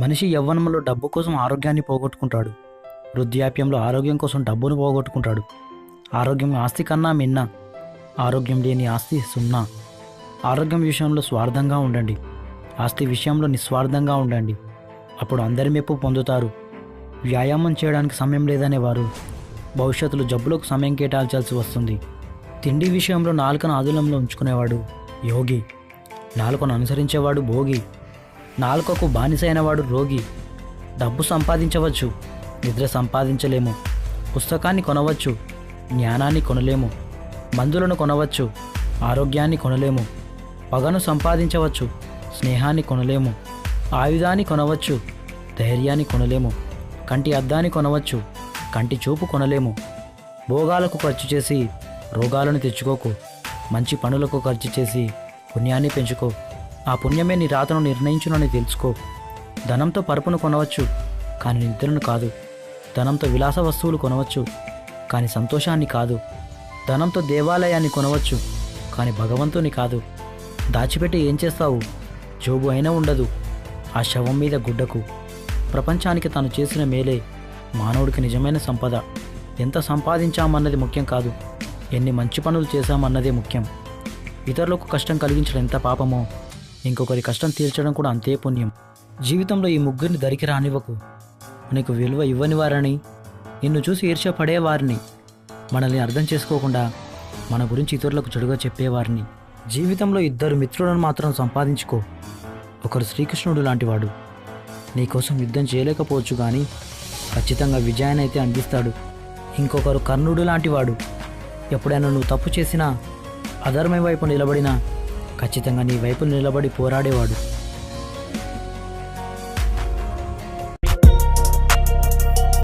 మనిషి యవ్వనంలో డబ్బు కోసం ఆరోగ్యాన్ని పోగొట్టుకుంటాడు. వృద్ధాప్యంలో ఆరోగ్యం కోసం డబ్బును పోగొట్టుకుంటాడు. ఆరోగ్యం ఆస్తి కన్నా మిన్న. ఆరోగ్యం లేని ఆస్తి సున్నా. ఆరోగ్యం విషయంలో స్వార్థంగా ఉండండి. ఆస్తి విషయంలో నిస్వార్థంగా ఉండండి. అప్పుడు అందరి మెప్పు పొందుతారు. వ్యాయామం చేయడానికి సమయం లేదనేవారు భవిష్యత్తులో జబ్బులకు సమయం కేటాయించాల్సి వస్తుంది. తిండి విషయంలో నాలుకను ఆధునంలో ఉంచుకునేవాడు యోగి. నాలుకను అనుసరించేవాడు భోగి. నాలుకకు బానిసైనవాడు రోగి. డబ్బు సంపాదించవచ్చు, నిద్ర సంపాదించలేము. పుస్తకాన్ని కొనవచ్చు, జ్ఞానాన్ని కొనలేము. మందులను కొనవచ్చు, ఆరోగ్యాన్ని కొనలేము. పగను సంపాదించవచ్చు, స్నేహాన్ని కొనలేము. ఆయుధాన్ని కొనవచ్చు, ధైర్యాన్ని కొనలేము. కంటి అద్దాన్ని కొనవచ్చు, కంటి చూపు కొనలేము. భోగాలకు ఖర్చు చేసి రోగాలను తెచ్చుకోకు. మంచి పనులకు ఖర్చు చేసి పుణ్యాన్ని పెంచుకో. ఆ పుణ్యమే నీ రాతను నిర్ణయించునని తెలుసుకో. ధనంతో పరుపును కొనవచ్చు, కానీ నిద్రను కాదు. ధనంతో విలాస వస్తువులు కొనవచ్చు, కానీ సంతోషాన్ని కాదు. ధనంతో దేవాలయాన్ని కొనవచ్చు, కానీ భగవంతుని కాదు. దాచిపెట్టి ఏం చేస్తావు? జోబు అయినా ఉండదు ఆ శవం మీద గుడ్డకు. ప్రపంచానికి తాను చేసిన మేలే మానవుడికి నిజమైన సంపద. ఎంత సంపాదించామన్నది ముఖ్యం కాదు, ఎన్ని మంచి పనులు చేశామన్నదే ముఖ్యం. ఇతరులకు కష్టం కలిగించడం ఎంత పాపమో, ఇంకొకరి కష్టం తీర్చడం కూడా అంతే పుణ్యం. జీవితంలో ఈ ముగ్గురిని దరికి రానివ్వకు. నీకు విలువ ఇవ్వని వారని, నిన్ను చూసి ఈర్ష్యపడేవారిని, మనల్ని అర్థం చేసుకోకుండా మన గురించి ఇతరులకు చెడుగా చెప్పేవారిని. జీవితంలో ఇద్దరు మిత్రులను మాత్రం సంపాదించుకో. ఒకరు శ్రీకృష్ణుడు లాంటివాడు. నీకోసం యుద్ధం చేయలేకపోవచ్చు, కానీ ఖచ్చితంగా విజయాన్ని అయితే అందిస్తాడు. ఇంకొకరు కర్ణుడు లాంటివాడు. ఎప్పుడైనా నువ్వు తప్పు చేసినా, అధర్మం వైపు నిలబడినా ఖచ్చితంగా నీ వైపు నిలబడి పోరాడేవాడు.